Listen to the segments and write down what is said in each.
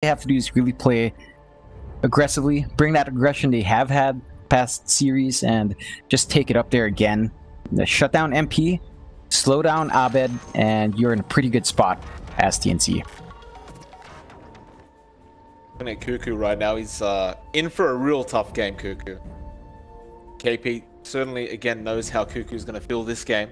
they have to do is really play aggressively, bring that aggression they have had past series, and just take it up there again. Shut down MP, slow down Abed, and you're in a pretty good spot as TNC. Looking at Cuckoo right now, he's in for a real tough game, Cuckoo. KP certainly, again, knows how Cuckoo's going to feel this game.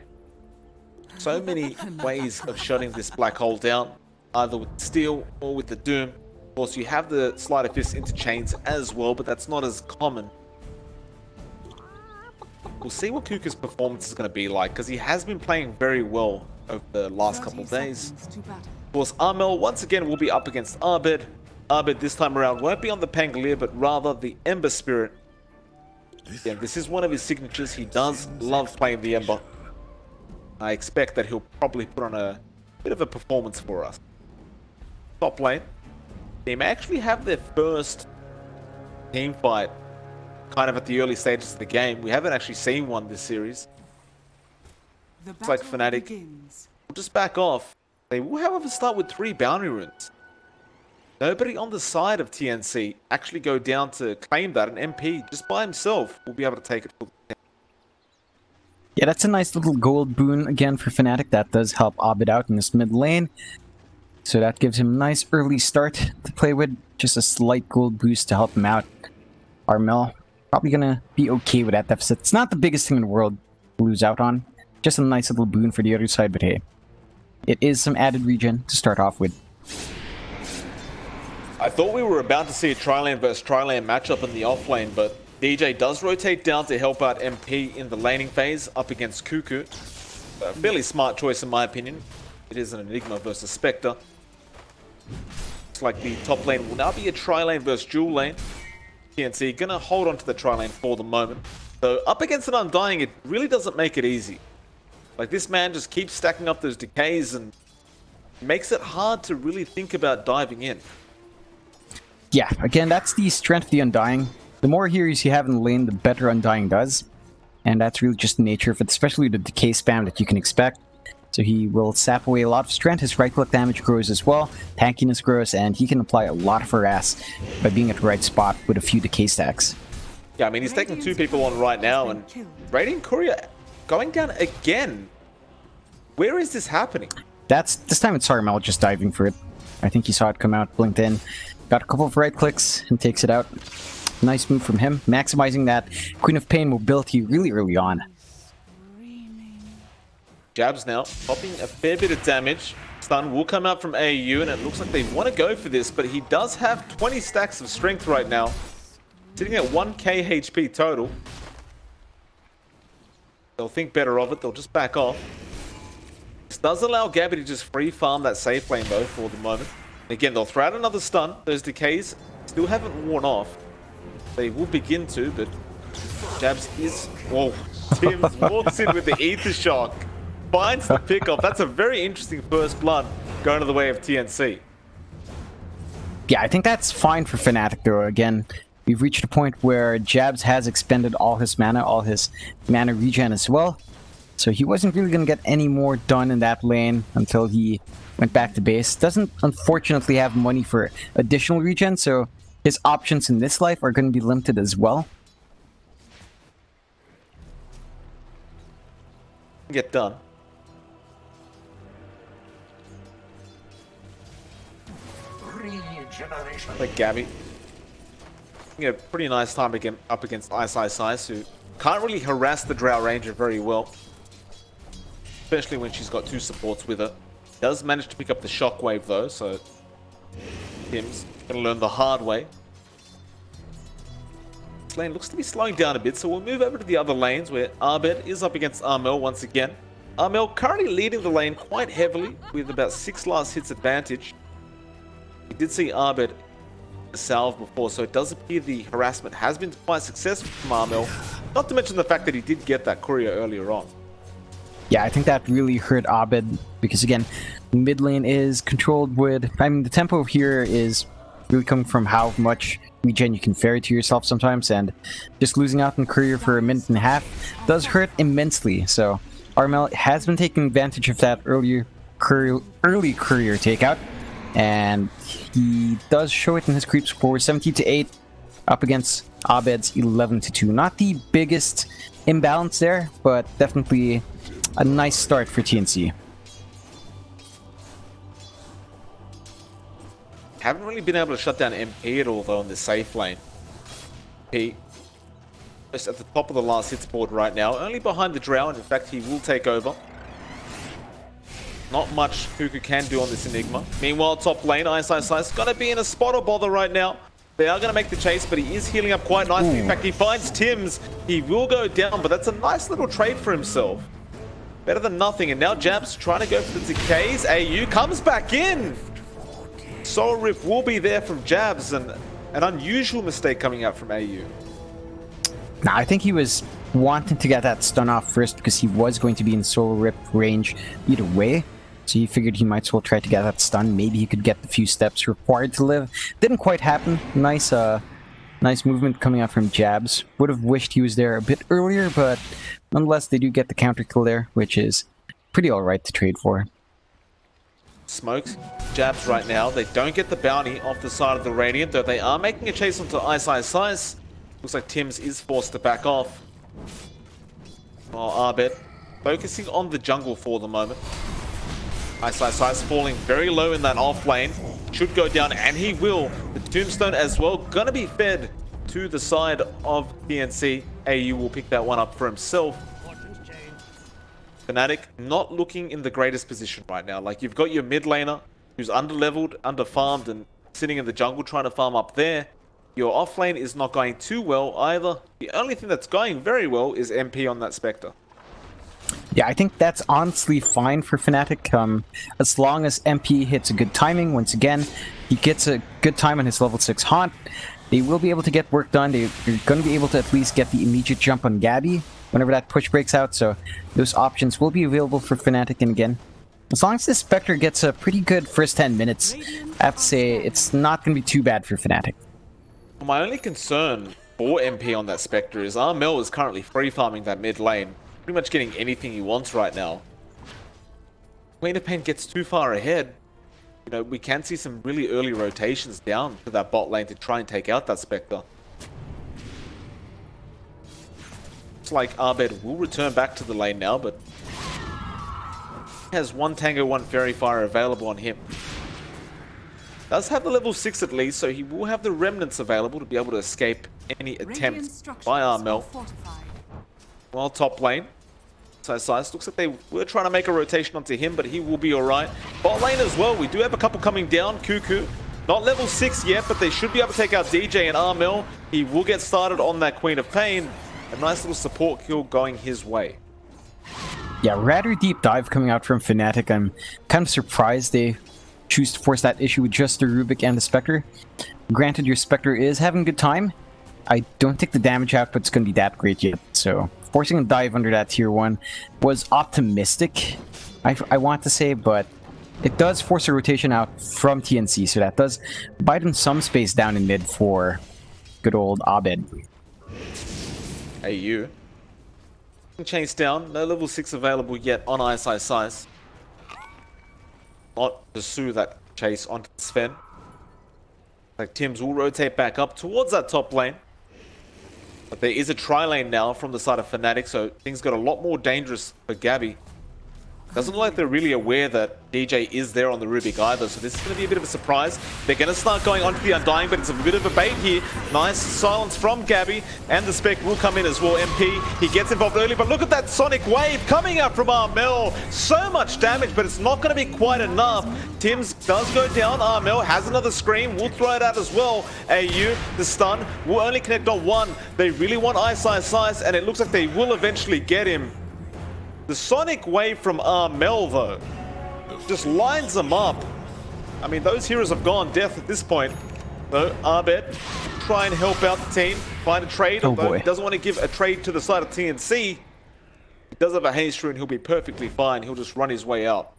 So many ways of shutting this black hole down, either with Steel or with the Doom. Of course, you have the Sleight of Fist into chains as well, but that's not as common. We'll see what Cuckoo's performance is going to be like, because he has been playing very well over the last couple of days. Of course, Armel once again will be up against Abed. Abed this time around won't be on the Pangolier, but rather the Ember Spirit. Yeah, this is one of his signatures. He does love playing the Ember. I expect that he'll probably put on a bit of a performance for us. Top lane. They may actually have their first team fight kind of at the early stages of the game. We haven't actually seen one this series. It's like Fnatic will just back off. They will, however, start with 3 boundary runes. Nobody on the side of TNC actually go down to claim that. An MP just by himself will be able to take it. Yeah, that's a nice little gold boon again for Fnatic. That does help Abed out in this mid lane. So that gives him a nice early start to play with. Just a slight gold boost to help him out. Armel probably gonna be okay with that deficit. It's not the biggest thing in the world to lose out on. Just a nice little boon for the other side, but hey. It is some added regen to start off with. I thought we were about to see a tri-lane versus tri-lane matchup in the off-lane, but DJ does rotate down to help out MP in the laning phase up against Cuckoo. A fairly smart choice in my opinion. It is an Enigma versus Spectre. Looks like the top lane will now be a tri-lane versus dual lane. TNC gonna hold on to the tri-lane for the moment. So up against an Undying, it really doesn't make it easy. Like, this man just keeps stacking up those decays and makes it hard to really think about diving in. Yeah, again, that's the strength of the Undying. The more heroes you have in the lane, the better Undying does. And that's really just the nature of it, especially the decay spam that you can expect. So he will sap away a lot of strength, his right-click damage grows as well, tankiness grows, and he can apply a lot of harass by being at the right spot with a few decay stacks. Yeah, I mean, he's taking 2 people on right now, and Radiant Courier going down again. Where is this happening? This time it's Armel just diving for it. I think he saw it come out, blinked in, got a couple of right clicks, and takes it out. Nice move from him, maximizing that Queen of Pain mobility really early on. Jabs now, popping a fair bit of damage. Stun will come out from AU, and it looks like they want to go for this, but he does have 20 stacks of strength right now. Sitting at 1k HP total. They'll think better of it, they'll just back off. This does allow Gabby to just free farm that safe lane though for the moment. And again, they'll throw out another stun. Those decays still haven't worn off. They will begin to, but Jabs is... Whoa, Tim's walks in with the Ether Shock. Finds the pickoff. That's a very interesting first blood going to the way of TNC. Yeah, I think that's fine for Fnatic though. Again, we've reached a point where Jabs has expended all his mana regen as well. So he wasn't really going to get any more done in that lane until he went back to base. Doesn't unfortunately have money for additional regen, so his options in this life are going to be limited as well. Get done. Like Gabby. Yeah, pretty nice time again up against Ice, who can't really harass the Drow Ranger very well. Especially when she's got 2 supports with her. Does manage to pick up the Shockwave though, so Tim's gonna learn the hard way. This lane looks to be slowing down a bit, so we'll move over to the other lanes where Abed is up against Armel once again. Armel currently leading the lane quite heavily with about 6 last hits advantage. We did see Abed salve before, so it does appear the harassment has been quite successful from Armel. Not to mention the fact that he did get that courier earlier on. Yeah, I think that really hurt Abed because, again, mid lane is controlled with... I mean, the tempo here is really coming from how much regen you can ferry to yourself sometimes, and just losing out on courier for a minute and a half does hurt immensely. So Armel has been taking advantage of that early courier takeout, and he does show it in his creep score, 17-8 up against Abed's 11-2. Not the biggest imbalance there, but definitely a nice start for TNC. Haven't really been able to shut down MP at all though in the safe lane. MP just at the top of the last hits board right now, only behind the Drow, and in fact he will take over. Not much Kuku can do on this Enigma. Meanwhile, top lane, Ice gonna be in a spot or bother right now. They are gonna make the chase, but he is healing up quite nicely. In fact, he finds Tims. He will go down, but that's a nice little trade for himself. Better than nothing, and now Jab's trying to go for the decays. AU comes back in! Soul Rip will be there from Jabs, and an unusual mistake coming out from AU. Nah, I think he was wanting to get that stun off first because he was going to be in Soul Rip range either way. So he figured he might as well try to get that stun. Maybe he could get the few steps required to live. Didn't quite happen. Nice movement coming out from Jabs. Would have wished he was there a bit earlier, but nonetheless, they do get the counter kill there, which is pretty alright to trade for. Smokes Jabs right now. They don't get the bounty off the side of the Radiant, though they are making a chase onto Ice. Looks like Tims is forced to back off. While Abed focusing on the jungle for the moment. Ice falling very low in that off lane. Should go down, and he will. The Tombstone as well, gonna be fed to the side of TNC. AU will pick that one up for himself. Fnatic not looking in the greatest position right now. Like, you've got your mid laner who's under-leveled, under-farmed, and sitting in the jungle trying to farm up there. Your off lane is not going too well either. The only thing that's going very well is MP on that Spectre. Yeah, I think that's honestly fine for Fnatic, as long as MP hits a good timing. Once again, he gets a good time on his level 6 Haunt. They will be able to get work done. They're going to be able to at least get the immediate jump on Gabby whenever that push breaks out, so those options will be available for Fnatic. And again, as long as this Spectre gets a pretty good first 10 minutes, I have to say it's not going to be too bad for Fnatic. My only concern for MP on that Spectre is Armel is currently free farming that mid lane. Pretty much getting anything he wants right now. Queen of Pain gets too far ahead. You know, we can see some really early rotations down to that bot lane to try and take out that Spectre. Looks like Abed will return back to the lane now, but has one Tango, one Fairy Fire available on him. Does have the level 6 at least, so he will have the remnants available to be able to escape any attempt by Armel. Well, top lane. Size looks like they were trying to make a rotation onto him, but he will be alright. Bot lane as well, we do have a couple coming down. Kuku, not level 6 yet, but they should be able to take out DJ and Armel. He will get started on that Queen of Pain. A nice little support kill going his way. Yeah, rather deep dive coming out from Fnatic. I'm kind of surprised they choose to force that issue with just the Rubik and the Spectre. Granted, your Spectre is having a good time. I don't think the damage output's going to be that great yet, so forcing a dive under that tier 1 was optimistic, I want to say, but it does force a rotation out from TNC, so that does buy them some space down in mid for good old Abed. AU. Chase down, no level 6 available yet on Ice. Not pursue that chase onto Sven. Like Tims will rotate back up towards that top lane. But there is a tri-lane now from the side of Fnatic, so things got a lot more dangerous for Gabby. Doesn't look like they're really aware that DJ is there on the Rubik either, so this is going to be a bit of a surprise. They're going to start going onto the Undying, but it's a bit of a bait here. Nice silence from Gabby, and the Spec will come in as well. MP, he gets involved early, but look at that Sonic Wave coming out from Armel. So much damage, but it's not going to be quite enough. Tims does go down. Armel has another Scream. We'll throw it out as well. AU, the stun, will only connect on one. They really want Ice, and it looks like they will eventually get him. The Sonic Wave from Armel, though, just lines them up. I mean, those heroes have gone death at this point. So, Abed, try and help out the team, find a trade, although he doesn't want to give a trade to the side of TNC. He does have a haste rune, he'll be perfectly fine. He'll just run his way out.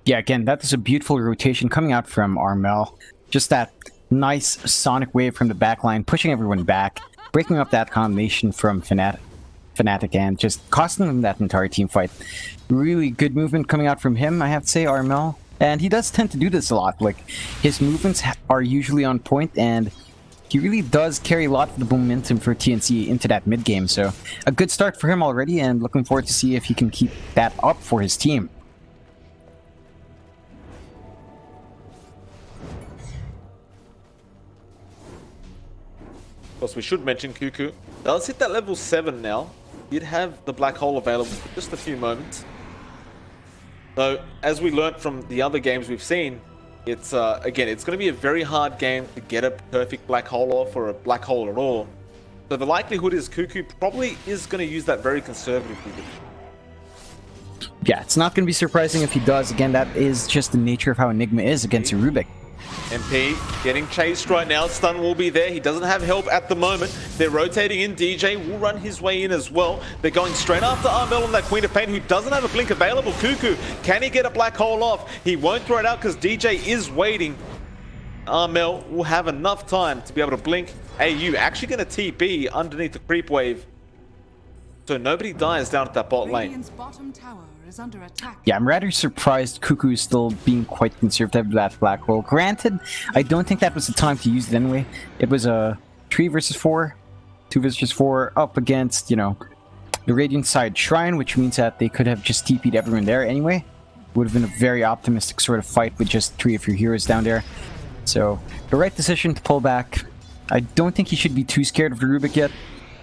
Yeah, again, that is a beautiful rotation coming out from Armel. Just that nice Sonic Wave from the backline, pushing everyone back, breaking up that combination from Fnatic and just costing them that entire team fight. Really good movement coming out from him, I have to say. Armel And he does tend to do this a lot. Like, his movements are usually on point, and he really does carry a lot of the momentum for TNC into that mid game. So a good start for him already, and looking forward to see if he can keep that up for his team. Of course, we should mention Cuckoo does hit that level 7 now. He'd have the black hole available for just a few moments. So, as we learnt from the other games we've seen, it's again, it's going to be a very hard game to get a perfect black hole off, or a black hole at all. So the likelihood is Cuckoo probably is going to use that very conservatively. Yeah, it's not going to be surprising if he does. Again, that is just the nature of how Enigma is against a Rubik. MP getting chased right now. Stun will be there. He doesn't have help at the moment. They're rotating in. DJ will run his way in as well. They're going straight after Armel on that Queen of Pain, who doesn't have a blink available. Cuckoo, can he get a black hole off? He won't throw it out because DJ is waiting. Armel will have enough time to be able to blink. AU actually going to TP underneath the creep wave, so nobody dies down at that bot lane. Yeah, I'm rather surprised Cuckoo is still being quite conservative with that black hole. Granted, I don't think that was the time to use it anyway. It was a 3 versus 4, 2 versus 4 up against, you know, the Radiant side Shrine, which means that they could have just TP'd everyone there anyway. Would have been a very optimistic sort of fight with just 3 of your heroes down there. So, the right decision to pull back. I don't think he should be too scared of the Rubik yet.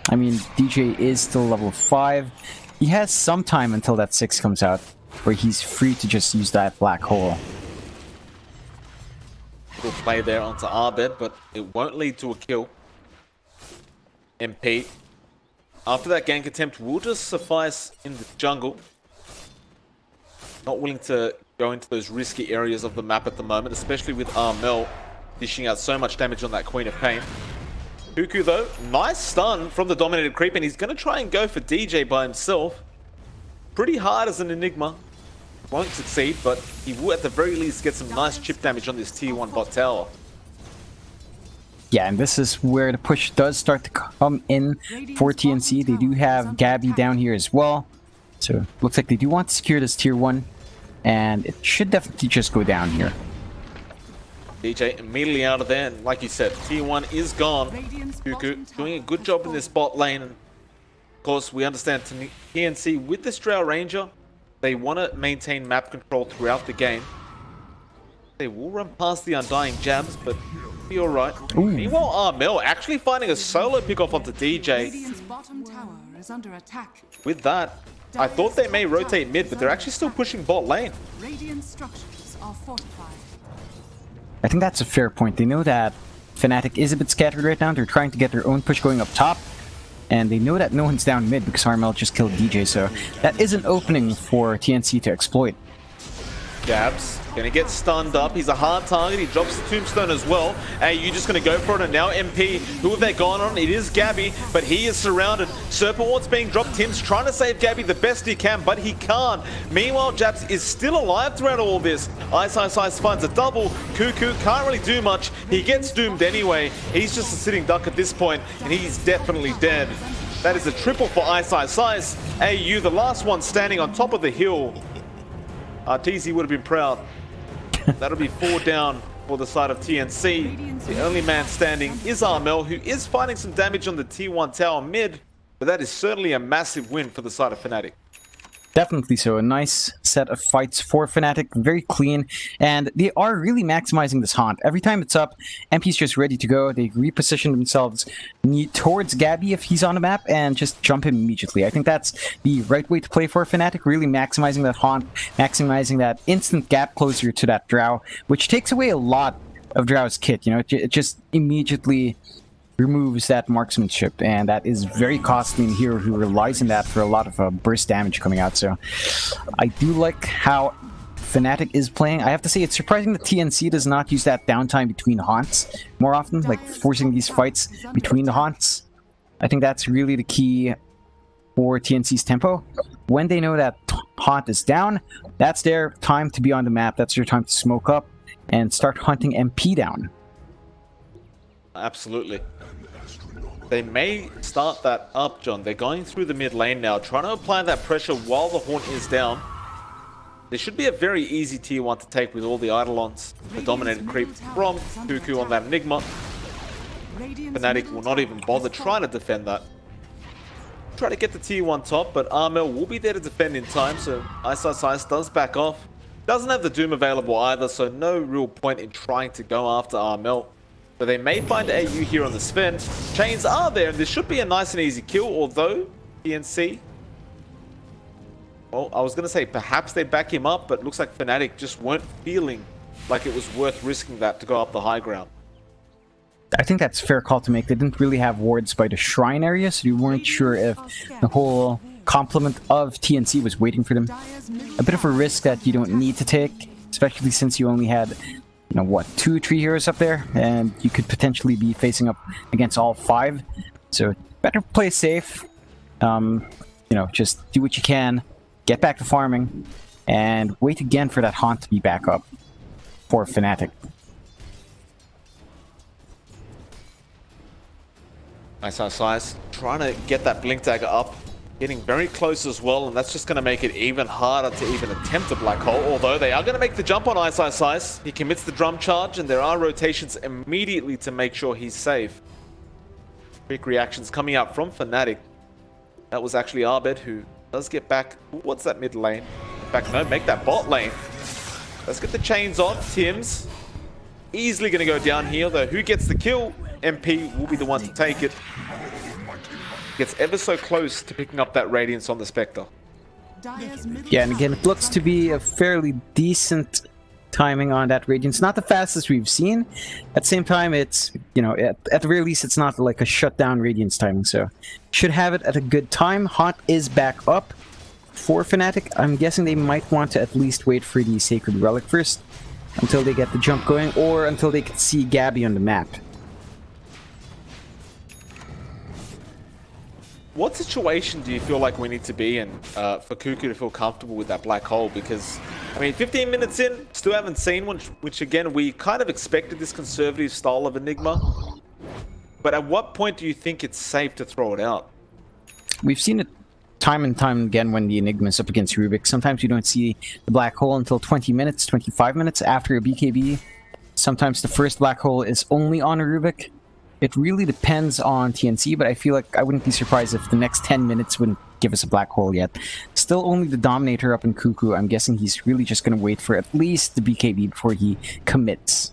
I mean, DJ is still level 5. He has some time until that 6 comes out, where he's free to just use that black hole. We'll play there onto Arbed, but it won't lead to a kill. MP, after that gank attempt, will just suffice in the jungle. Not willing to go into those risky areas of the map at the moment, especially with Armel dishing out so much damage on that Queen of Pain. Cuckoo, though, nice stun from the dominated creep, and he's going to try and go for DJ by himself. Pretty hard as an Enigma. Won't succeed, but he will at the very least get some nice chip damage on this tier 1 bot tower. Yeah, and this is where the push does start to come in for TNC. They do have Gabby down here as well. So, looks like they do want to secure this tier 1, and it should definitely just go down here. DJ immediately out of there, and like you said, tier 1 is gone. Cuckoo doing a good job in this bot lane, and of course we understand TNC with this Drow Ranger, they want to maintain map control throughout the game. They will run past the Undying jabs, but be alright. Meanwhile, Armel actually finding a solo pickoff onto DJ. With that, I thought they may rotate mid, but they're actually still pushing bot lane. I think that's a fair point. They know that Fnatic is a bit scattered right now. They're trying to get their own push going up top. And they know that no one's down mid because Armel just killed DJ. So that is an opening for TNC to exploit. Jabs, gonna get stunned up. He's a hard target. He drops the tombstone as well. Hey, you just gonna go for it, and now MP, who have they gone on? It is Gabby, but he is surrounded. Serpent Ward's being dropped. Tim's trying to save Gabby the best he can, but he can't. Meanwhile, Jabs is still alive throughout all this. Ice finds a double. Cuckoo can't really do much. He gets doomed anyway. He's just a sitting duck at this point, and he's definitely dead. That is a triple for Ice. AU, the last one standing on top of the hill. TZ would have been proud. That'll be 4 down for the side of TNC. The only man standing is Armel, who is finding some damage on the tier 1 tower mid, but that is certainly a massive win for the side of Fnatic. Definitely so. A nice set of fights for Fnatic. Very clean. And they are really maximizing this haunt. Every time it's up, MP's just ready to go. They reposition themselves towards Gabby if he's on the map and just jump him immediately. I think that's the right way to play for Fnatic. Really maximizing that haunt, maximizing that instant gap closer to that Drow, which takes away a lot of Drow's kit. You know, it just immediately removes that marksmanship, and that is very costly in a hero who relies on that for a lot of burst damage coming out. So I do like how Fnatic is playing. I have to say it's surprising that TNC does not use that downtime between haunts more often, like forcing these fights between the haunts. I think that's really the key for TNC's tempo. When they know that haunt is down, that's their time to be on the map. That's their time to smoke up and start hunting MP down. Absolutely. They may start that up, John. They're going through the mid lane now, trying to apply that pressure while the Haunt is down. This should be a very easy tier 1 to take with all the Eidolons, the dominated creep from Cuckoo on that Enigma. Fnatic will not even bother trying to defend that. Try to get the tier 1 top, but Armel will be there to defend in time, so Ice does back off. Doesn't have the Doom available either, so no real point in trying to go after Armel. But they may find AU here on the Sven. Chains are there, and this should be a nice and easy kill, although TNC... Well, I was going to say perhaps they back him up, but looks like Fnatic just weren't feeling like it was worth risking that to go up the high ground. I think that's a fair call to make. They didn't really have wards by the shrine area, so you weren't sure if the whole complement of TNC was waiting for them. A bit of a risk that you don't need to take, especially since you only had, you know, what, 2 tree heroes up there, and you could potentially be facing up against all 5. So better play safe. You know, just do what you can. Get back to farming, and wait again for that haunt to be back up for Fnatic. Nice. Trying to get that Blink Dagger up. Getting very close as well, and that's just going to make it even harder to even attempt a Black Hole. Although they are going to make the jump on Ice. He commits the drum charge, and there are rotations immediately to make sure he's safe. Quick reactions coming out from Fnatic. That was actually Arbed who does get back. What's that mid lane? In fact, no, make that bot lane. Let's get the chains on. Tim's easily going to go down here, though. Who gets the kill? MP will be the one to take it. Gets ever so close to picking up that Radiance on the Spectre. Yeah, and again, it looks to be a fairly decent timing on that Radiance. Not the fastest we've seen. At the same time, it's, you know, at the very least, it's not like a shutdown Radiance timing, so should have it at a good time. Haunt is back up for Fnatic. I'm guessing they might want to at least wait for the Sacred Relic first, until they get the jump going, or until they can see Gabby on the map. What situation do you feel like we need to be in for Cuckoo to feel comfortable with that Black Hole? Because, I mean, 15 minutes in, still haven't seen one, which again, we kind of expected this conservative style of Enigma. But at what point do you think it's safe to throw it out? We've seen it time and time again when the Enigma is up against Rubik. Sometimes you don't see the Black Hole until 20 minutes, 25 minutes after a BKB. Sometimes the first Black Hole is only on a Rubik. It really depends on TNC, but I feel like I wouldn't be surprised if the next 10 minutes wouldn't give us a Black Hole yet. Still only the Dominator up in Cuckoo. I'm guessing he's really just going to wait for at least the BKB before he commits.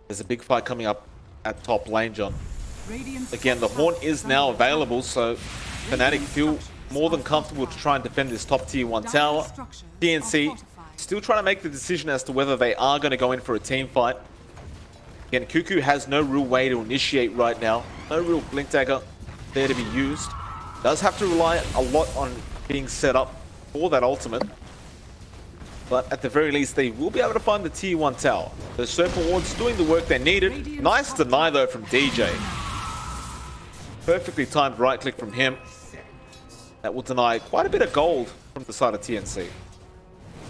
There's a big fight coming up at top lane, John. Again, the Haunt is now available, so Fnatic feel more than comfortable to try and defend this top tier 1 tower. TNC still trying to make the decision as to whether they are going to go in for a team fight. Again, Cuckoo has no real way to initiate right now. No real Blink Dagger there to be used. Does have to rely a lot on being set up for that ultimate. But at the very least, they will be able to find the tier 1 tower. The Serpent Ward's doing the work they needed. Nice deny though from DJ. Perfectly timed right click from him. That will deny quite a bit of gold from the side of TNC.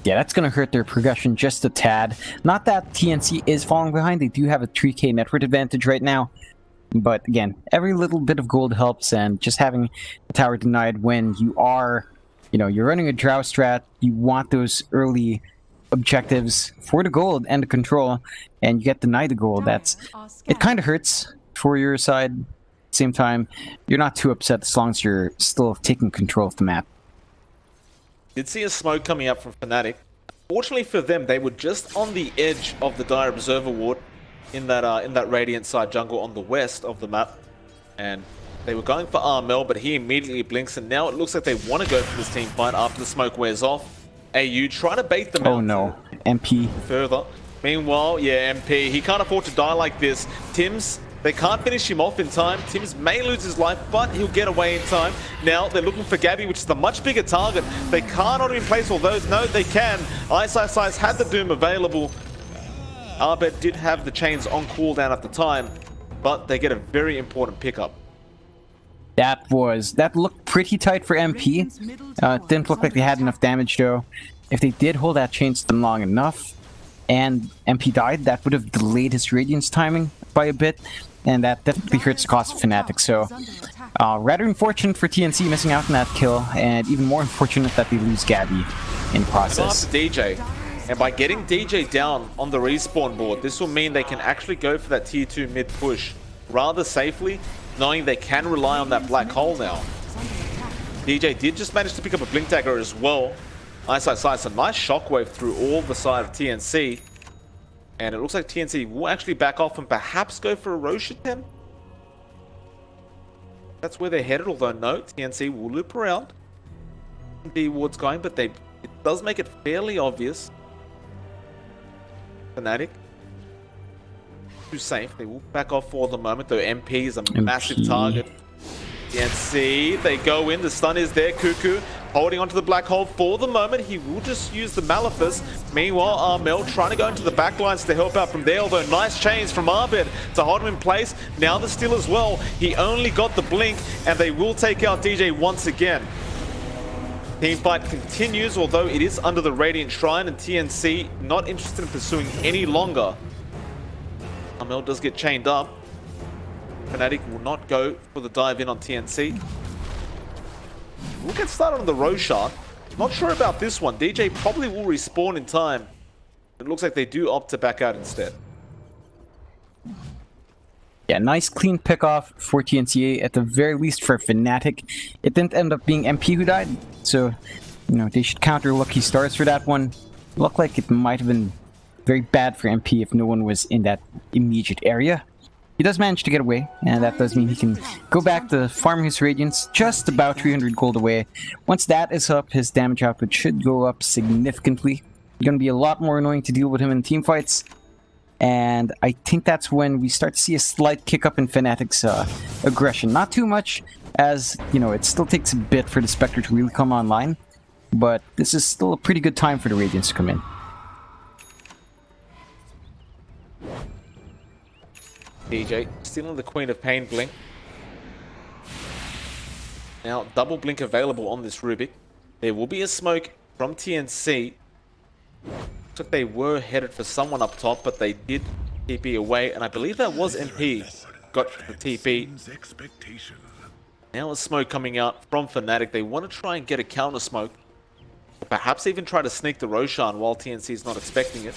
Yeah, that's going to hurt their progression just a tad. Not that TNC is falling behind. They do have a 3k network advantage right now. But again, every little bit of gold helps, and just having the tower denied when you are, you know, you're running a Drow strat, you want those early objectives for the gold and the control, and you get denied the gold. It kind of hurts for your side. At the same time, you're not too upset as long as you're still taking control of the map. Did see a smoke coming up from Fnatic. Fortunately for them, they were just on the edge of the Dire Observer Ward in that Radiant side jungle on the west of the map. And they were going for Armel, but he immediately blinks, and now it looks like they want to go for this team fight after the smoke wears off. AU trying to bait them out. Oh no, MP. Further. Meanwhile, yeah, MP, he can't afford to die like this. Tim's, they can't finish him off in time. Tim's may lose his life, but he'll get away in time. Now they're looking for Gabby, which is the much bigger target. They can't on him in place, although no, they can. Ice had the Doom available. Arbed did have the chains on cooldown at the time, but they get a very important pickup. That looked pretty tight for MP. It didn't look like they had enough damage though. If they did hold that chain stun long enough, and MP died, that would have delayed his Radiance timing by a bit, and that definitely hurts the cost of Fnatic. So Rather unfortunate for TNC missing out on that kill, and even more unfortunate that they lose Gabby in process. After DJ, and by getting DJ down on the respawn board, this will mean they can actually go for that tier 2 mid push rather safely, knowing they can rely on that black hole now. DJ did just manage to pick up a blink dagger as well. Eyesight Sights, a nice shockwave through all the side of TNC. And it looks like TNC will actually back off and perhaps go for a Roche attempt. That's where they're headed, although no, TNC will loop around. B ward's going, but it does make it fairly obvious. Fnatic. Too safe. They will back off for the moment, though MP is a massive target. TNC, they go in, the stun is there, Cuckoo holding onto the black hole for the moment. He will just use the Malefice. Meanwhile, Armel trying to go into the backlines to help out from there, although nice chains from Arbed to hold him in place. Now the steal as well. He only got the blink, and they will take out DJ once again. Teamfight continues, although it is under the Radiant Shrine, and TNC not interested in pursuing any longer. Armel does get chained up. Fnatic will not go for the dive in on TNC. We'll get started on the Roshan. Not sure about this one. DJ probably will respawn in time. It looks like they do opt to back out instead. Yeah, nice clean pick-off for TNC, at the very least for Fnatic. It didn't end up being MP who died, so, you know, they should counter lucky stars for that one. Looked like it might have been very bad for MP if no one was in that immediate area. He does manage to get away, and that does mean he can go back to farming his Radiance, just about 300 gold away. Once that is up, his damage output should go up significantly. It's going to be a lot more annoying to deal with him in teamfights. And I think that's when we start to see a slight kick up in Fnatic's aggression. Not too much, as, you know, it still takes a bit for the Spectre to really come online. But this is still a pretty good time for the Radiance to come in. DJ stealing the Queen of Pain blink. Now double blink available on this Rubik. There will be a smoke from TNC. Looks like they were headed for someone up top, but they did TP away, and I believe that was MP. Got the TP. Now a smoke coming out from Fnatic. They want to try and get a counter smoke. Or perhaps even try to sneak the Roshan while TNC is not expecting it.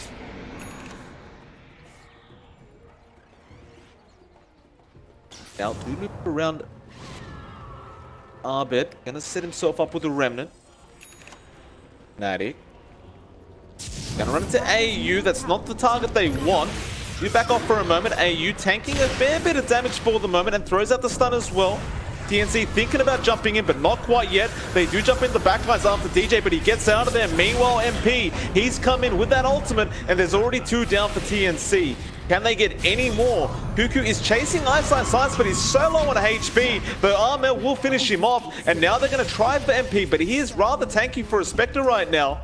Now, do loop around Arbed. Gonna set himself up with a Remnant. Fnatic. Gonna run into AU. That's not the target they want. Do back off for a moment. AU tanking a fair bit of damage for the moment and throws out the stun as well. TNC thinking about jumping in, but not quite yet. They do jump in the backlines after DJ, but he gets out of there. Meanwhile, MP, he's come in with that ultimate, and there's already 2 down for TNC. Can they get any more? Cuckoo is chasing Eyesight Sights, but he's so low on HP, but Armel will finish him off, and now they're going to try for MP, but he is rather tanky for a Spectre right now.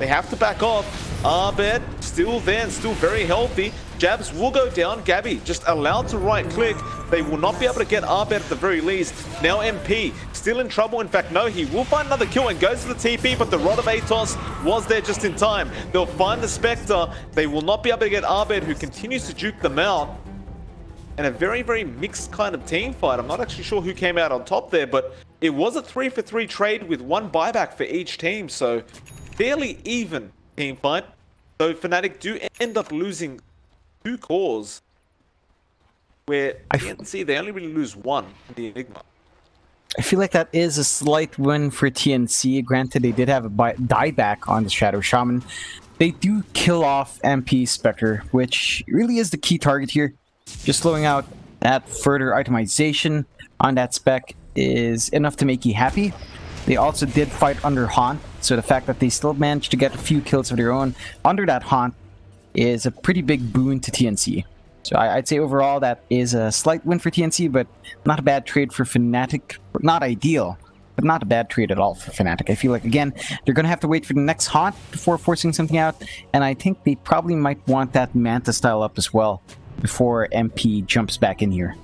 They have to back off. Arbed still there and still very healthy. Jabs will go down. Gabby just allowed to right click. They will not be able to get Arbed at the very least. Now MP still in trouble. In fact, no, he will find another kill and goes to the TP, but the Rod of Atos was there just in time. They'll find the Spectre. They will not be able to get Arbed, who continues to juke them out. And a very, very mixed kind of team fight. I'm not actually sure who came out on top there, but it was a 3-for-3 trade with 1 buyback for each team. So fairly even team fight. So Fnatic do end up losing 2 cores, where TNC, they only really lose 1 in the Enigma. I feel like that is a slight win for TNC. Granted, they did have a dieback on the Shadow Shaman. They do kill off MP Spectre, which really is the key target here. Just slowing out that further itemization on that spec is enough to make you happy. They also did fight under Haunt, so the fact that they still managed to get a few kills of their own under that Haunt is a pretty big boon to TNC. So I'd say overall that is a slight win for TNC, but not a bad trade for Fnatic. Not ideal, but not a bad trade at all for Fnatic. I feel like, again, they're going to have to wait for the next Haunt before forcing something out, and I think they probably might want that Manta style up as well before MP jumps back in here.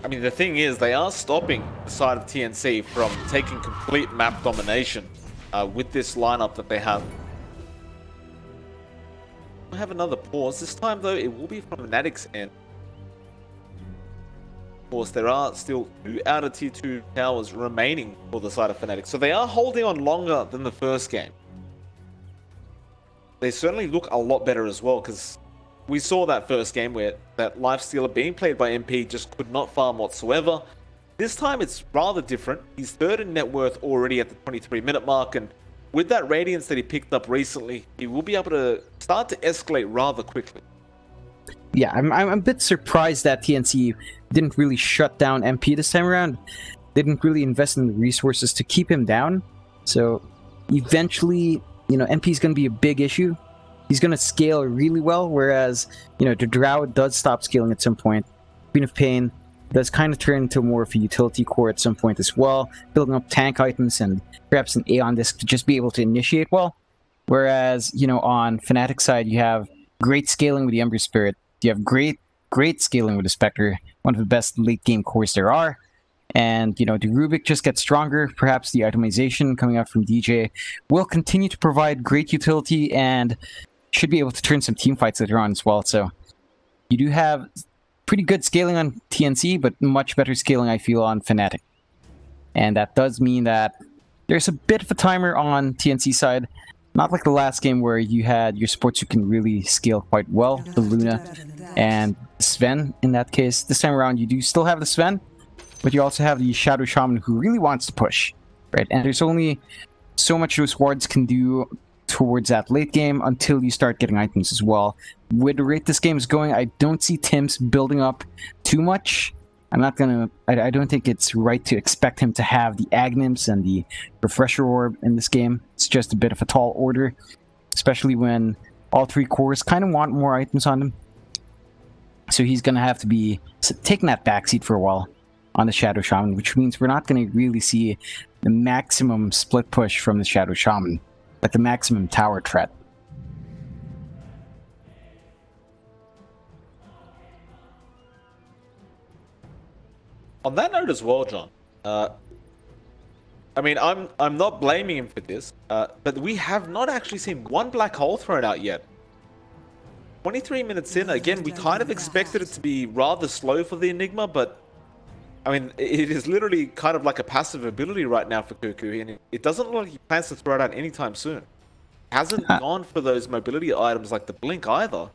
I mean, the thing is, they are stopping the side of TNC from taking complete map domination with this lineup that they have. We'll have another pause. This time, though, it will be from Fnatic's end. Of course, there are still 2 out of tier 2 towers remaining for the side of Fnatic, so they are holding on longer than the first game. They certainly look a lot better as well, because we saw that first game where that lifestealer being played by MP just could not farm whatsoever. This time it's rather different. He's third in net worth already at the 23-minute mark, and with that Radiance that he picked up recently, he will be able to start to escalate rather quickly. Yeah, I'm a bit surprised that TNC didn't really shut down MP this time around. They didn't really invest in the resources to keep him down. So eventually, you know, MP is going to be a big issue. He's going to scale really well, whereas, you know, the Drow does stop scaling at some point. Queen of Pain does kind of turn into more of a utility core at some point as well, building up tank items and perhaps an Aeon disc to just be able to initiate well. Whereas, you know, on Fnatic side, you have great scaling with the Ember Spirit. You have great scaling with the Spectre, one of the best late game cores there are. And, you know, the Rubik just gets stronger. Perhaps the itemization coming out from DJ will continue to provide great utility and should be able to turn some team fights later on as well. So you do have pretty good scaling on TNC, but much better scaling, I feel, on Fnatic. And that does mean that there's a bit of a timer on TNC side. Not like the last game where you had your supports who can really scale quite well, the Luna and Sven in that case. This time around, you do still have the Sven, but you also have the Shadow Shaman who really wants to push, right? And there's only so much those wards can do towards that late game until you start getting items as well. With the rate this game is going, I don't see Tim's building up too much. I don't think it's right to expect him to have the Agnimps and the Refresher Orb in this game. It's just a bit of a tall order, especially when all 3 cores kind of want more items on them. So he's going to have to be taking that backseat for a while on the Shadow Shaman, which means we're not going to really see the maximum split push from the Shadow Shaman, like the maximum tower threat. On that note as well, John, I mean, I'm not blaming him for this, but we have not actually seen one black hole thrown out yet. 23 minutes in, again, we kind of expected it to be rather slow for the Enigma, but I mean, it is literally kind of like a passive ability right now for Cuckoo, and it doesn't look like he plans to throw it out anytime soon. Hasn't gone for those mobility items like the Blink either,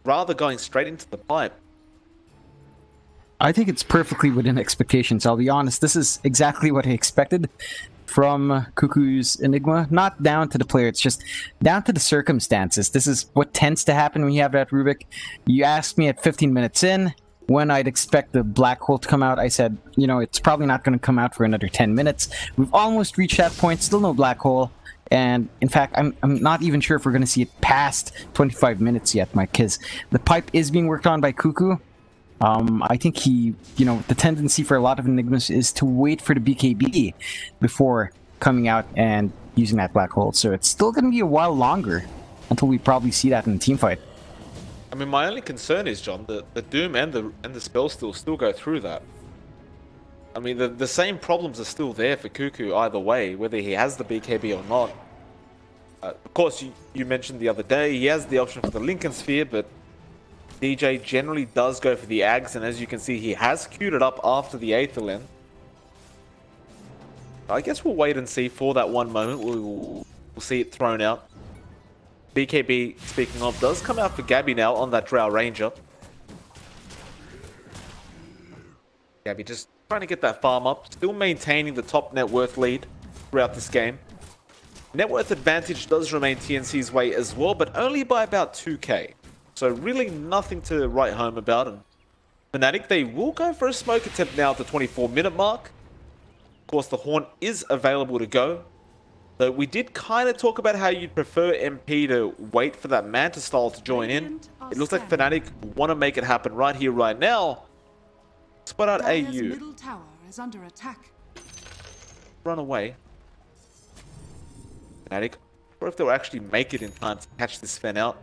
rather going straight into the pipe. I think it's perfectly within expectations, I'll be honest. This is exactly what I expected from Cuckoo's Enigma. Not down to the player, it's just down to the circumstances. This is what tends to happen when you have that Rubik. You asked me at 15 minutes in when I'd expect the black hole to come out. I said, you know, it's probably not going to come out for another 10 minutes. We've almost reached that point, still no black hole. And in fact, I'm not even sure if we're going to see it past 25 minutes yet, Mike, because the pipe is being worked on by Cuckoo. I think you know, the tendency for a lot of Enigmas is to wait for the BKB before coming out and using that black hole. So it's still going to be a while longer until we probably see that in the team fight. I mean, my only concern is, John, the Doom and the spell still go through that. I mean, the same problems are still there for Cuckoo either way, whether he has the BKB or not. Of course, you mentioned the other day, he has the option for the Lincoln Sphere, but DJ generally does go for the Ags, and as you can see, he has queued it up after the Aether Lens. I guess we'll wait and see for that one moment. We'll see it thrown out. BKB, speaking of, does come out for Gabby now on that Drow Ranger. Gabby just trying to get that farm up, still maintaining the top net worth lead throughout this game. Net worth advantage does remain TNC's way as well, but only by about 2k. So really nothing to write home about. And Fnatic, they will go for a smoke attempt now at the 24-minute mark. Of course, the Horn is available to go. Though we did kind of talk about how you'd prefer MP to wait for that Manta style to join in. It looks like Fnatic want to make it happen right here, right now. Spot out AU. Middle tower is under attack. Run away. Fnatic, or if they'll actually make it in time to catch this Sven out.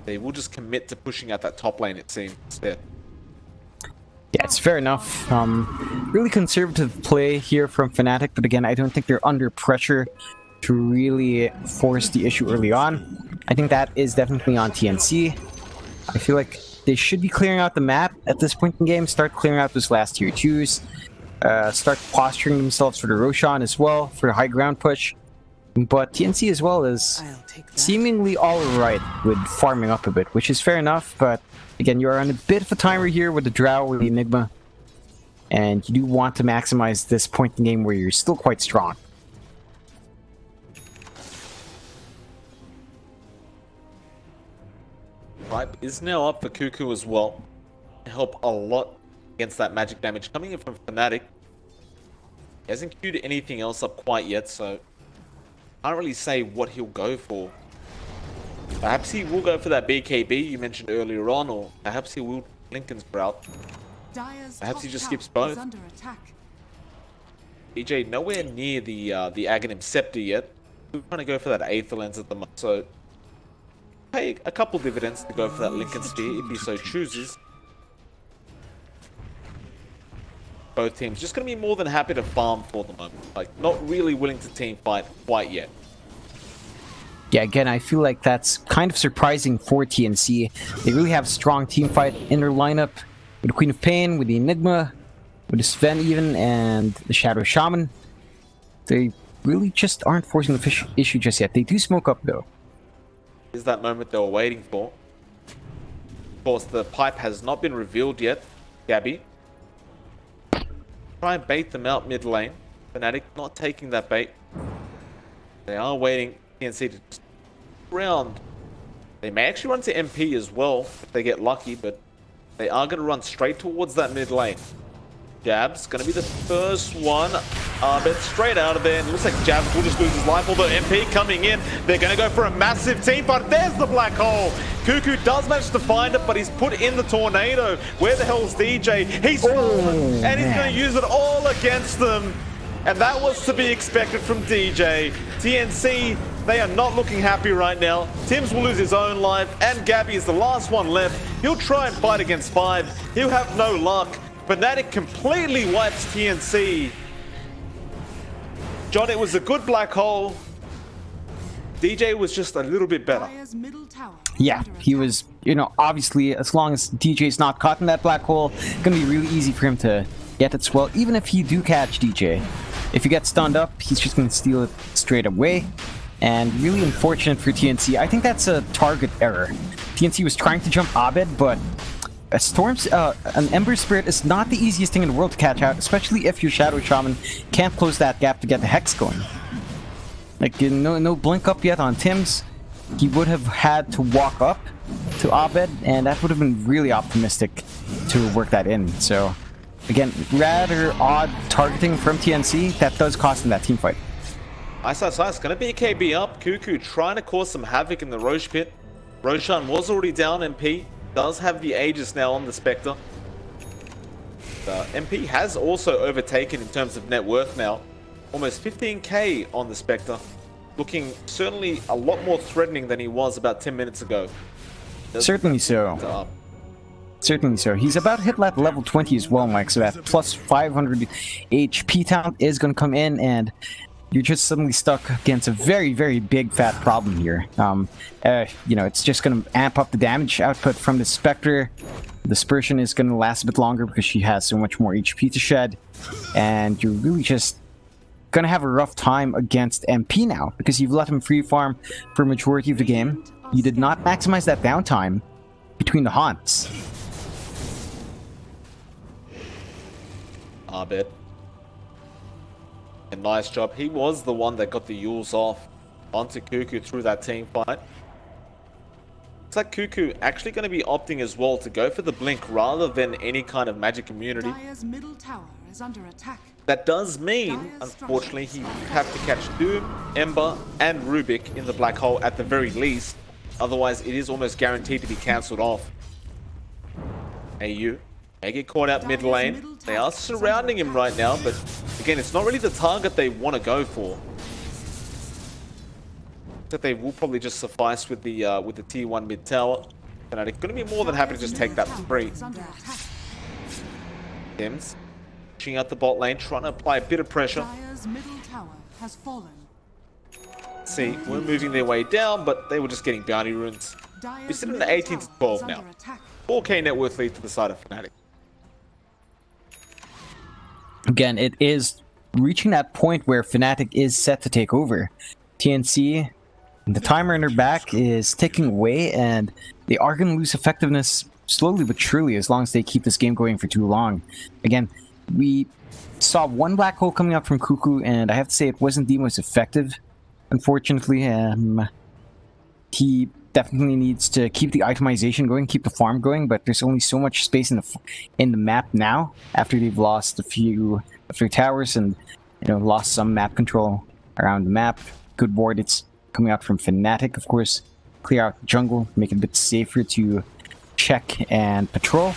They will just commit to pushing out that top lane, it seems, instead. Yeah, it's fair enough. Really conservative play here from Fnatic, but again, I don't think they're under pressure to really force the issue early on. I think that is definitely on TNC. I feel like they should be clearing out the map at this point in the game. Start clearing out those last tier 2s. Start posturing themselves for the Roshan as well, for the high ground push. But TNC as well is seemingly alright with farming up a bit, which is fair enough, but again, you are on a bit of a timer here with the Drow, with the Enigma, and you do want to maximize this point in the game where you're still quite strong. Pipe is now up for Cuckoo as well. Help a lot against that magic damage coming in from Fnatic. He hasn't queued anything else up quite yet, so can't really say what he'll go for. Perhaps he will go for that BKB you mentioned earlier on, or perhaps he will Linken's route. Perhaps he just skips both. DJ nowhere near the Aghanim Scepter yet. We're trying to go for that Aether Lens at the moment, so pay a couple dividends to go for that Linken Sphere if he so chooses. Both teams just going to be more than happy to farm for the moment. Like, not really willing to team fight quite yet. Yeah, again, I feel like that's kind of surprising for TNC. They really have a strong team fight in their lineup. With the Queen of Pain, with the Enigma, with the Sven even, and the Shadow Shaman. They really just aren't forcing the issue just yet. They do smoke up, though. Is that moment they were waiting for. Of course, the pipe has not been revealed yet. Gabby. Try and bait them out mid lane. Fnatic not taking that bait. They are waiting TNC to just round. They may actually run to MP as well if they get lucky, but they are going to run straight towards that mid lane. Jab's going to be the first one. But straight out of there. And it looks like Jabs will just lose his life. Although MP coming in, they're going to go for a massive team fight. There's the black hole. Cuckoo does manage to find it, but he's put in the tornado. Where the hell's DJ? He's fallen, and he's going to use it all against them. And that was to be expected from DJ. TNC, they are not looking happy right now. Tims will lose his own life, and Gabby is the last one left. He'll try and fight against 5. He'll have no luck. Fnatic completely wipes TNC. John, it was a good black hole. DJ was just a little bit better. Yeah, he was, you know, obviously, as long as DJ's not caught in that black hole, it's gonna be really easy for him to get it swell. Even if you do catch DJ, if you get stunned up, he's just gonna steal it straight away. And really unfortunate for TNC. I think that's a target error. TNC was trying to jump Abed, but an Ember Spirit is not the easiest thing in the world to catch out, especially if your Shadow Shaman can't close that gap to get the Hex going. Like, no blink up yet on Tims. He would have had to walk up to Abed, and that would have been really optimistic to work that in. So, again, rather odd targeting from TNC. That does cost him that team fight. Ice. Gonna be a KB up. Cuckoo trying to cause some havoc in the Roche pit. Roshan was already down. MP does have the Aegis now on the Spectre. MP has also overtaken in terms of net worth now. Almost 15k on the Spectre. Looking certainly a lot more threatening than he was about 10 minutes ago. Certainly so. Certainly so. He's about to hit that level 20 as well, Mike, so that plus 500 HP talent is going to come in, and you're just suddenly stuck against a very, very big fat problem here. You know, it's just going to amp up the damage output from the Spectre. The Dispersion is going to last a bit longer because she has so much more HP to shed, and you're really just going to have a rough time against MP now because you've let him free farm for a majority of the game. You did not maximize that downtime between the haunts. Abed. A nice job. He was the one that got the Yules off onto Cuckoo through that team fight. It's like Cuckoo actually going to be opting as well to go for the blink rather than any kind of magic immunity. Middle tower is under attack. That does mean, unfortunately, he would have to catch Doom, Ember, and Rubik in the black hole at the very least. Otherwise, it is almost guaranteed to be cancelled off. AU, they get caught out mid lane. They are surrounding him right now, but again, it's not really the target they want to go for. That they will probably just suffice with the T1 mid tower. And they're going to be more than happy to just take that for free. Tims. Pushing out the bot lane, trying to apply a bit of pressure. Middle tower has fallen. See, we're moving their way down, but they were just getting bounty runes. We're sitting at 18 to 12 now. 4k net worth lead to the side of Fnatic. Again, it is reaching that point where Fnatic is set to take over. TNC, the timer in their back is ticking away, and they are going to lose effectiveness slowly but surely as long as they keep this game going for too long. Again, we saw one black hole coming out from Cuckoo, and I have to say it wasn't the most effective, unfortunately. He definitely needs to keep the itemization going, keep the farm going, but there's only so much space in the map now after they've lost a few of their towers and lost some map control around the map. Good board it's coming out from Fnatic, of course. Clear out the jungle, make it a bit safer to check and patrol.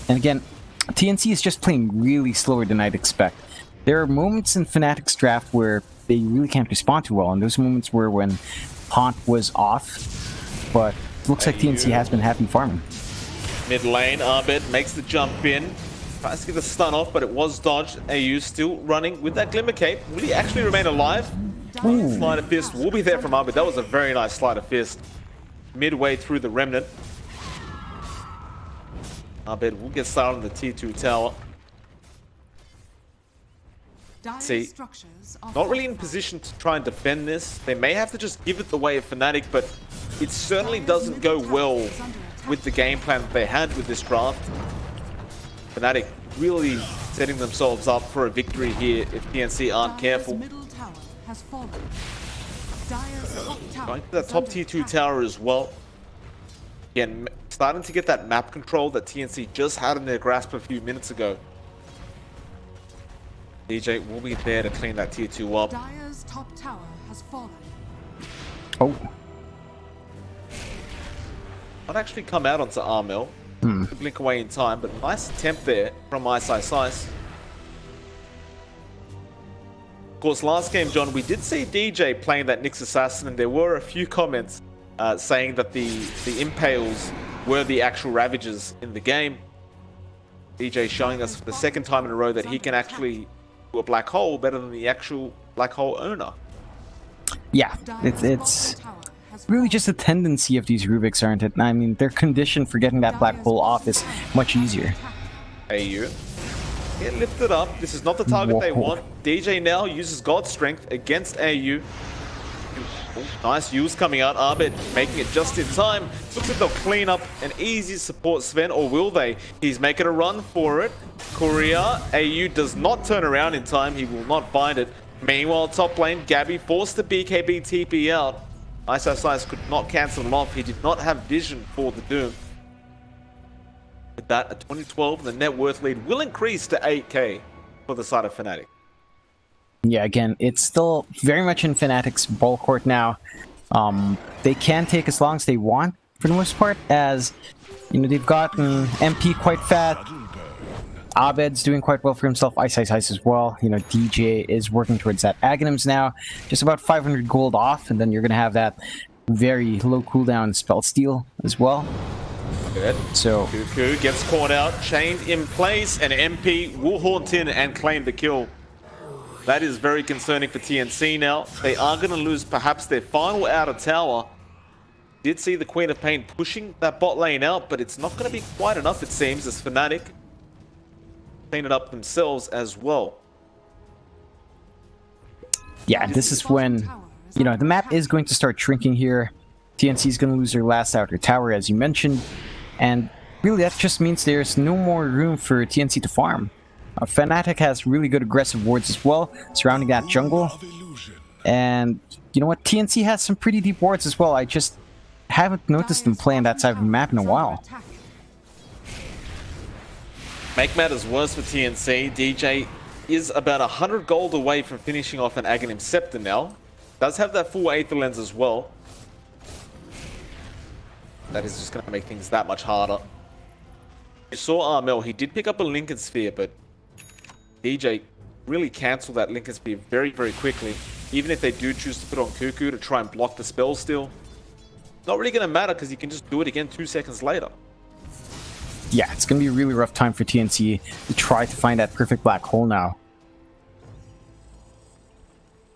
And again, TNC is just playing really slower than I'd expect. There are moments in Fnatic's draft where they really can't respond too well, and those moments were when Haunt was off, but it looks like TNC has been happy farming. Mid lane, Arbit makes the jump in. Tries to get the stun off, but it was dodged. AU still running with that Glimmer Cape. Will he actually remain alive? Slide of Fist will be there from Arbit. That was a very nice Slide of Fist. Midway through the Remnant. Arbit will get started on the T2 tower. See, not really in position to try and defend this. They may have to just give it the way of Fnatic, but it certainly doesn't go well with the game plan that they had with this draft. Fnatic really setting themselves up for a victory here if TNC aren't careful. Going to that top tier 2 tower as well. Again, starting to get that map control that TNC just had in their grasp a few minutes ago. DJ will be there to clean that tier 2 up. Dire's top tower has fallen. Oh. Might actually come out onto Armel. Blink away in time, but nice attempt there from Ice. Of course, last game, John, we did see DJ playing that Nyx Assassin, and there were a few comments saying that the Impales were the actual Ravagers in the game. DJ showing us for the second time in a row that he can actually do a black hole better than the actual black hole owner. Yeah, it's really just a tendency of these Rubiks, aren't it? I mean, their condition for getting that black hole off is much easier. AU get lifted up. This is not the target they want. DJ now uses God's Strength against AU. Oh, nice use coming out. Arbit making it just in time. Looks like they'll clean up an easy support Sven, or will they? He's making a run for it. Korea, AU does not turn around in time. He will not find it. Meanwhile, top lane, Gabby forced the BKB TP out. Ice could not cancel him off. He did not have vision for the Doom. With that, at 2012, the net worth lead will increase to 8k for the side of Fnatic. Yeah, again, it's still very much in Fnatic's ball court now. They can take as long as they want, for the most part, as they've gotten MP quite fat. Abed's doing quite well for himself. Ice as well. DJ is working towards that Aghanims now. Just about 500 gold off, and then you're going to have that very low cooldown spell steal as well. Good. So Cuckoo gets caught out, chained in place, and MP will haunt in and claim the kill. That is very concerning for TNC now. They are going to lose perhaps their final outer tower. Did see the Queen of Pain pushing that bot lane out, but it's not going to be quite enough, it seems, as Fnatic clean it up themselves as well. Yeah, this is when, the map is going to start shrinking here. TNC is going to lose their last outer tower, as you mentioned. And really, that just means there's no more room for TNC to farm. Fnatic has really good aggressive wards as well, surrounding that jungle. And you know what? TNC has some pretty deep wards as well. I just haven't noticed them play on that side of the map in a while. Make matters worse for TNC. DJ is about 100 gold away from finishing off an Aghanim Scepter now. Does have that full Aether Lens as well. That is just going to make things that much harder. You saw Armel, he did pick up a Lincoln Sphere, but DJ really cancelled that Lincoln Sphere very, very quickly. Even if they do choose to put on Cuckoo to try and block the spell steal. Not really going to matter because you can just do it again 2 seconds later. Yeah, it's going to be a really rough time for TNC to try to find that perfect black hole now.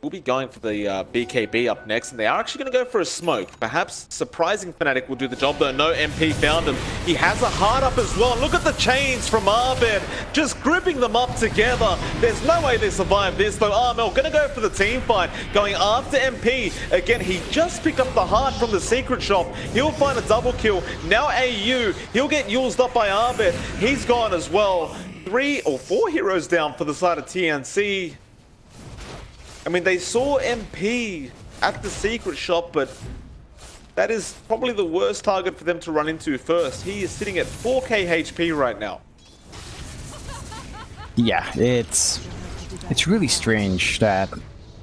will be going for the BKB up next, and they are actually going to go for a smoke. Perhaps surprising Fnatic will do the job, though. No MP found him. He has a heart up as well. Look at the chains from Arbed, just gripping them up together. There's no way they survive this, though. Armel going to go for the team fight, going after MP. Again, he just picked up the heart from the secret shop. He'll find a double kill. Now AU, he'll get used up by Arbed. He's gone as well. 3 or 4 heroes down for the side of TNC. I mean, they saw MP at the secret shop, but that is probably the worst target for them to run into first. He is sitting at 4k HP right now. Yeah, it's really strange that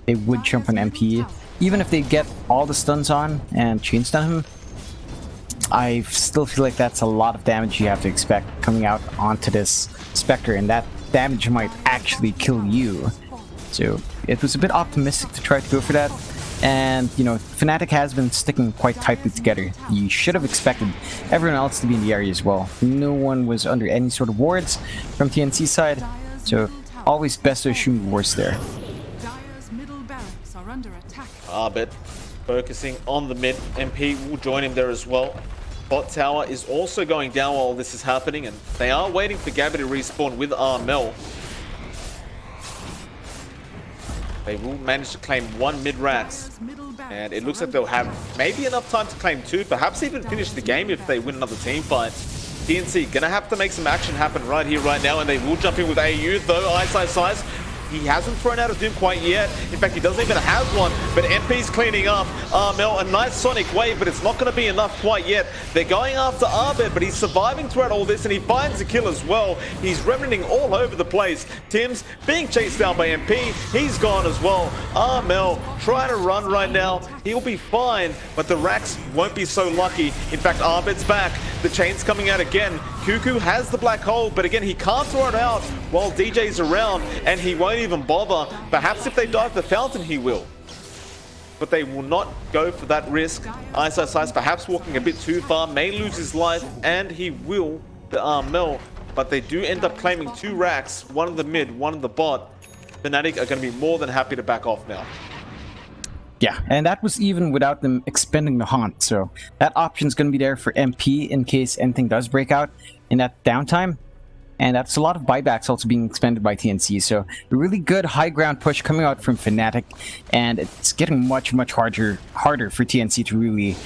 they would jump on MP. Even if they get all the stuns on and chain stun him, I still feel like that's a lot of damage you have to expect coming out onto this Spectre, and that damage might actually kill you. So it was a bit optimistic to try to go for that. And, you know, Fnatic has been sticking quite tightly together. You should have expected everyone else to be in the area as well. No one was under any sort of wards from TNC side, so always best to assume the worst there. Arbed focusing on the mid. MP will join him there as well. Bot tower is also going down while this is happening, and they are waiting for Gabby to respawn with Armel. They will manage to claim 1 mid-rats, and it looks like they'll have maybe enough time to claim 2, perhaps even finish the game if they win another team fight. TNC gonna have to make some action happen right here, right now, and they will jump in with AU, though. Ice. He hasn't thrown out a Doom quite yet. In fact, he doesn't even have one, but MP's cleaning up. Armel, a nice Sonic wave, but it's not going to be enough quite yet. They're going after Arbed, but he's surviving throughout all this, and he finds a kill as well. He's remnanting all over the place. Tim's being chased down by MP. He's gone as well. Armel trying to run right now. He'll be fine, but the Rax won't be so lucky. In fact, Arbed's back. The chain's coming out again. Cuckoo has the black hole, but again, he can't throw it out while DJ's around, and he won't even bother. Perhaps if they dive the fountain, he will. But they will not go for that risk. Ice perhaps walking a bit too far, may lose his life, and he will, the Armel. But they do end up claiming 2 racks, one in the mid, one in the bot. Fnatic are going to be more than happy to back off now. Yeah, and that was even without them expending the haunt, so that option's going to be there for MP in case anything does break out in that downtime. And that's a lot of buybacks also being expended by TNC, so a really good high ground push coming out from Fnatic, and it's getting much harder for TNC to really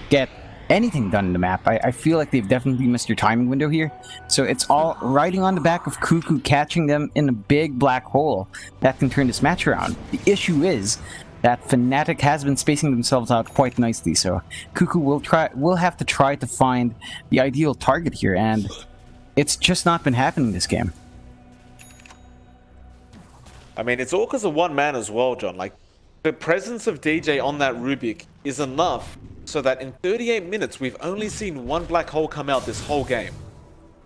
get anything done in the map. I feel like they've definitely missed their timing window here, so it's all riding on the back of Cuckoo catching them in a big black hole that can turn this match around. The issue is that Fnatic has been spacing themselves out quite nicely, so Cuckoo will have to try to find the ideal target here, and it's just not been happening this game. I mean, it's all because of one man as well, John. Like, the presence of DJ on that Rubik is enough so that in 38 minutes, we've only seen 1 black hole come out this whole game.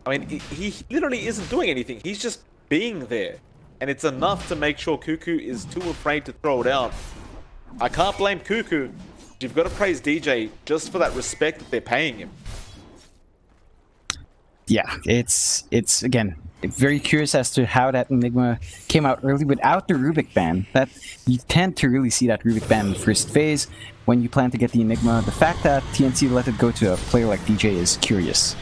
I mean, he literally isn't doing anything. He's just being there. And it's enough to make sure Cuckoo is too afraid to throw it out. I can't blame Cuckoo. You've got to praise DJ just for that respect that they're paying him. Yeah, it's again very curious as to how that Enigma came out early without the Rubik ban. That you tend to really see that Rubik ban in the first phase when you plan to get the Enigma. The fact that TNC let it go to a player like DJ is curious.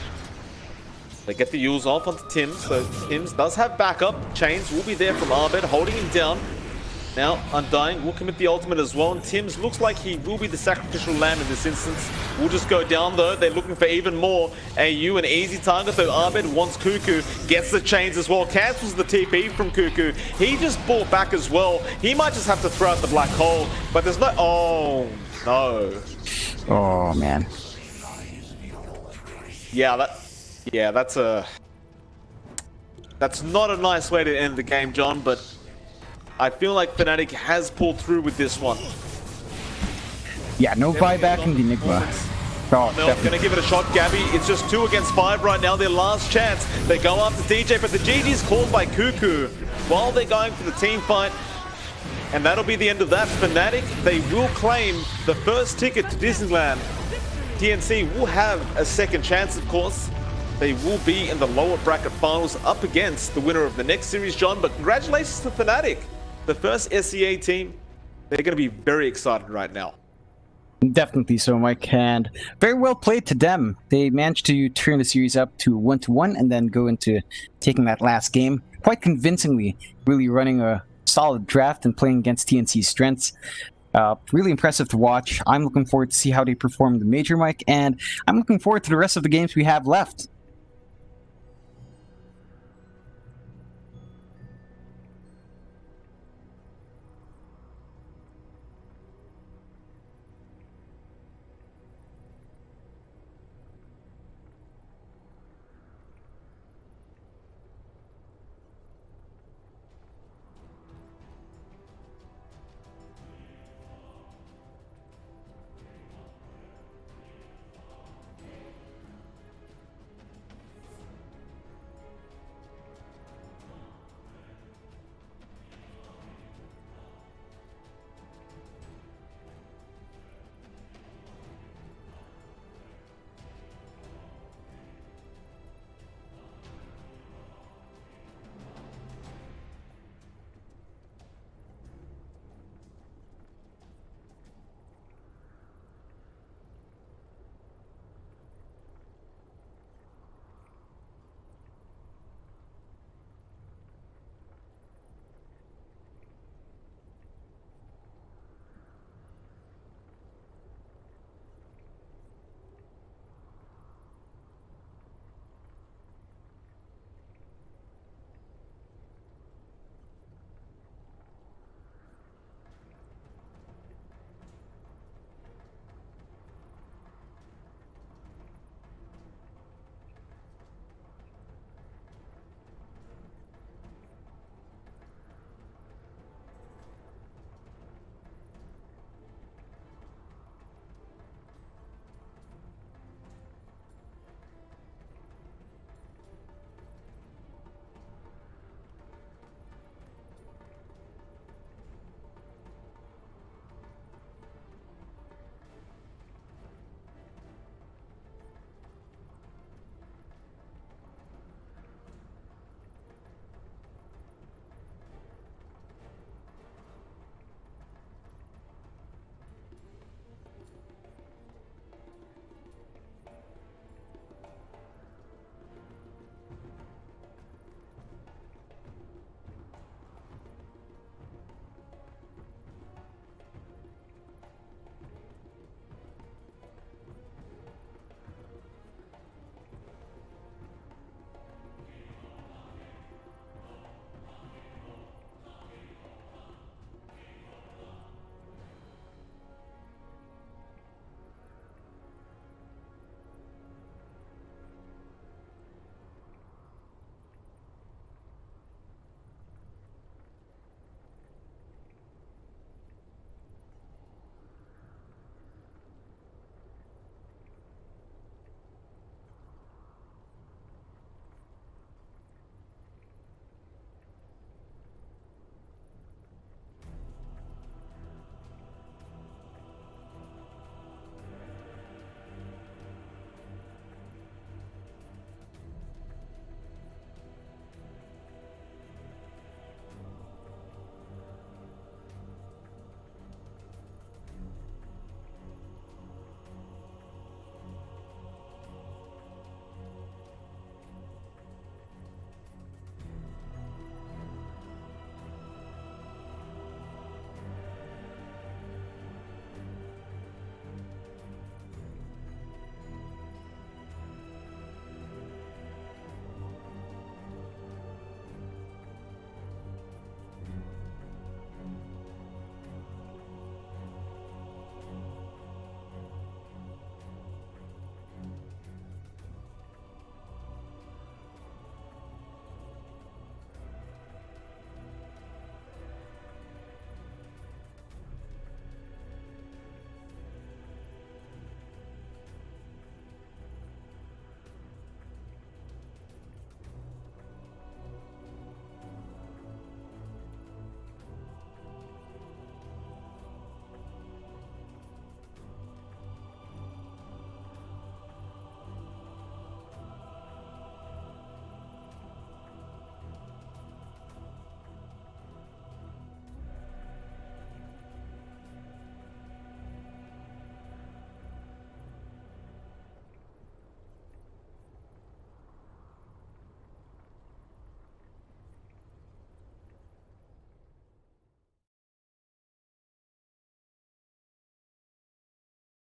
They get the Yules off onto Tims, so Tims does have backup. Chains will be there from Arbed, holding him down. Now, Undying will commit the ultimate as well, and Tims looks like he will be the sacrificial lamb in this instance. We'll just go down though. They're looking for even more. AU, an easy target, though Arbed wants Cuckoo, gets the chains as well, cancels the TP from Cuckoo. He just bought back as well. He might just have to throw out the black hole, but there's no... Oh, no. Oh, man. Yeah, that's not a nice way to end the game, John, but I feel like Fnatic has pulled through with this one. Yeah, no buyback in the Enigma. Oh, Mel's gonna give it a shot, Gabby. It's just 2 against 5 right now, their last chance. They go after DJ, but the GG's called by Cuckoo while they're going for the team fight. And that'll be the end of that. Fnatic, they will claim the first ticket to Disneyland. TNC will have a second chance, of course. They will be in the lower bracket finals up against the winner of the next series, John. But congratulations to Fnatic, the first SEA team They're going to be very excited right now. Definitely so, Mike, and very well played to them. They managed to turn the series up to 1-1 and then go into taking that last game quite convincingly, really running a solid draft and playing against TNC's strengths. Really impressive to watch. I'm looking forward to see how they perform the major, Mike, and I'm looking forward to the rest of the games we have left.